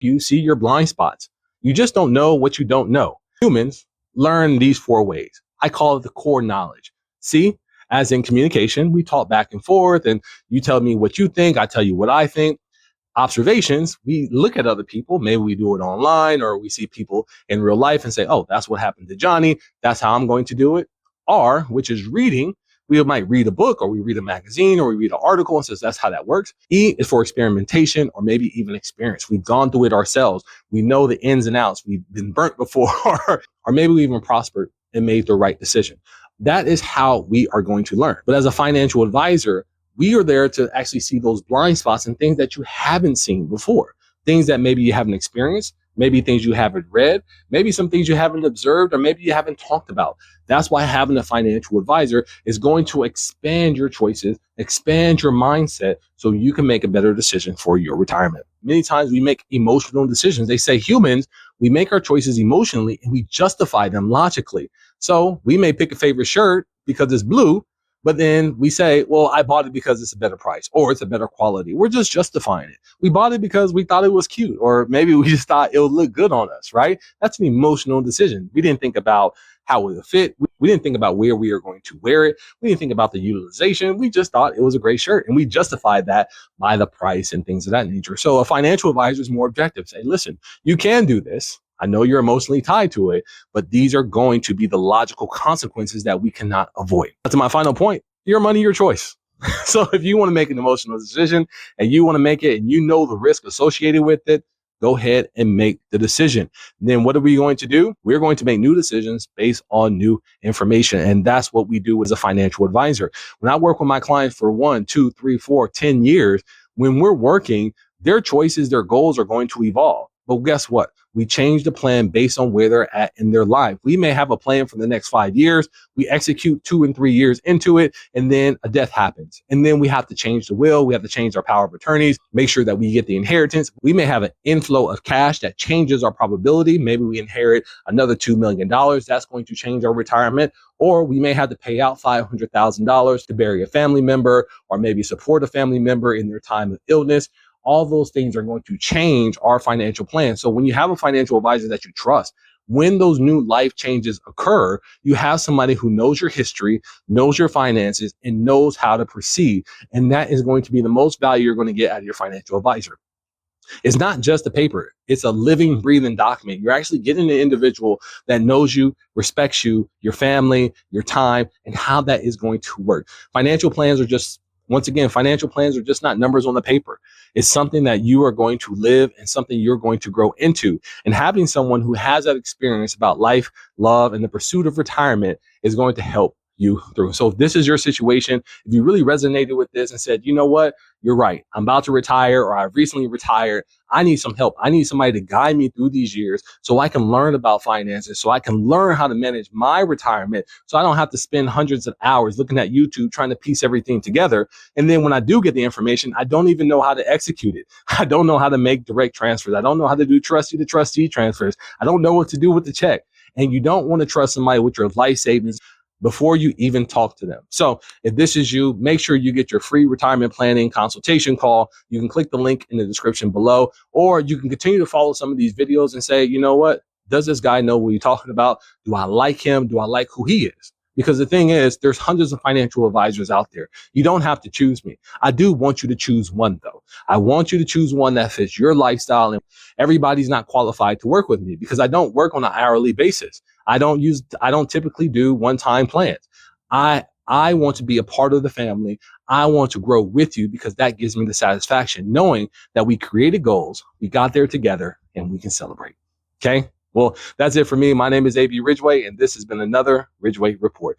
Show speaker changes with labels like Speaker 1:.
Speaker 1: You see your blind spots. You just don't know what you don't know. Humans learn these 4 ways. I call it the core knowledge. See, as in communication, we talk back and forth and you tell me what you think. I tell you what I think. Observations, we look at other people. Maybe we do it online or we see people in real life and say, oh, that's what happened to Johnny. That's how I'm going to do it. R, which is reading. We might read a book or we read a magazine or we read an article and says that's how that works. E is for experimentation or maybe even experience. We've gone through it ourselves. We know the ins and outs. We've been burnt before or maybe we even prospered and made the right decision. That is how we are going to learn. But as a financial advisor, we are there to actually see those blind spots and things that you haven't seen before, things that maybe you haven't experienced, maybe things you haven't read, maybe some things you haven't observed, or maybe you haven't talked about. That's why having a financial advisor is going to expand your choices, expand your mindset so you can make a better decision for your retirement. Many times we make emotional decisions. They say humans, we make our choices emotionally and we justify them logically. So we may pick a favorite shirt because it's blue, but then we say, well, I bought it because it's a better price or it's a better quality. We're just justifying it. We bought it because we thought it was cute, or maybe we just thought it would look good on us, right? That's an emotional decision. We didn't think about how it would fit. We didn't think about where we are going to wear it. We didn't think about the utilization. We just thought it was a great shirt and we justified that by the price and things of that nature. So a financial advisor is more objective. Say, listen, you can do this. I know you're emotionally tied to it, but these are going to be the logical consequences that we cannot avoid. That's my final point. Your money, your choice. So if you want to make an emotional decision and you want to make it and you know the risk associated with it, go ahead and make the decision. Then what are we going to do? We're going to make new decisions based on new information. And that's what we do as a financial advisor. When I work with my clients for 1, 2, 3, 4, 10 years, when we're working, their choices, their goals are going to evolve. But guess what? We change the plan based on where they're at in their life. We may have a plan for the next 5 years. We execute 2 and 3 years into it, and then a death happens. And then we have to change the will. We have to change our power of attorneys, make sure that we get the inheritance. We may have an inflow of cash that changes our probability. Maybe we inherit another $2 million. That's going to change our retirement. Or we may have to pay out $500,000 to bury a family member or maybe support a family member in their time of illness. All those things are going to change our financial plan. So when you have a financial advisor that you trust, when those new life changes occur, you have somebody who knows your history, knows your finances, and knows how to proceed. And that is going to be the most value you're going to get out of your financial advisor. It's not just a paper. It's a living, breathing document. You're actually getting an individual that knows you, respects you, your family, your time, and how that is going to work. Financial plans are just not numbers on the paper. It's something that you are going to live and something you're going to grow into. And having someone who has that experience about life, love, and the pursuit of retirement is going to help you through. So if this is your situation, if you really resonated with this and said, you know what, you're right, I'm about to retire or I've recently retired, I need some help. I need somebody to guide me through these years so I can learn about finances, so I can learn how to manage my retirement, so I don't have to spend hundreds of hours looking at YouTube trying to piece everything together. And then when I do get the information, I don't even know how to execute it. I don't know how to make direct transfers. I don't know how to do trustee to trustee transfers. I don't know what to do with the check. And you don't want to trust somebody with your life savings before you even talk to them. So if this is you, make sure you get your free retirement planning consultation call. You can click the link in the description below, or you can continue to follow some of these videos and say, you know what, does this guy know what he's talking about? Do I like him? Do I like who he is? Because the thing is, there's hundreds of financial advisors out there. You don't have to choose me. I do want you to choose one, though. I want you to choose one that fits your lifestyle. And everybody's not qualified to work with me because I don't work on an hourly basis. I don't typically do one-time plans. I want to be a part of the family. I want to grow with you because that gives me the satisfaction knowing that we created goals, we got there together, and we can celebrate. Okay? Well, that's it for me. My name is A.B. Ridgeway, and this has been another Ridgeway Report.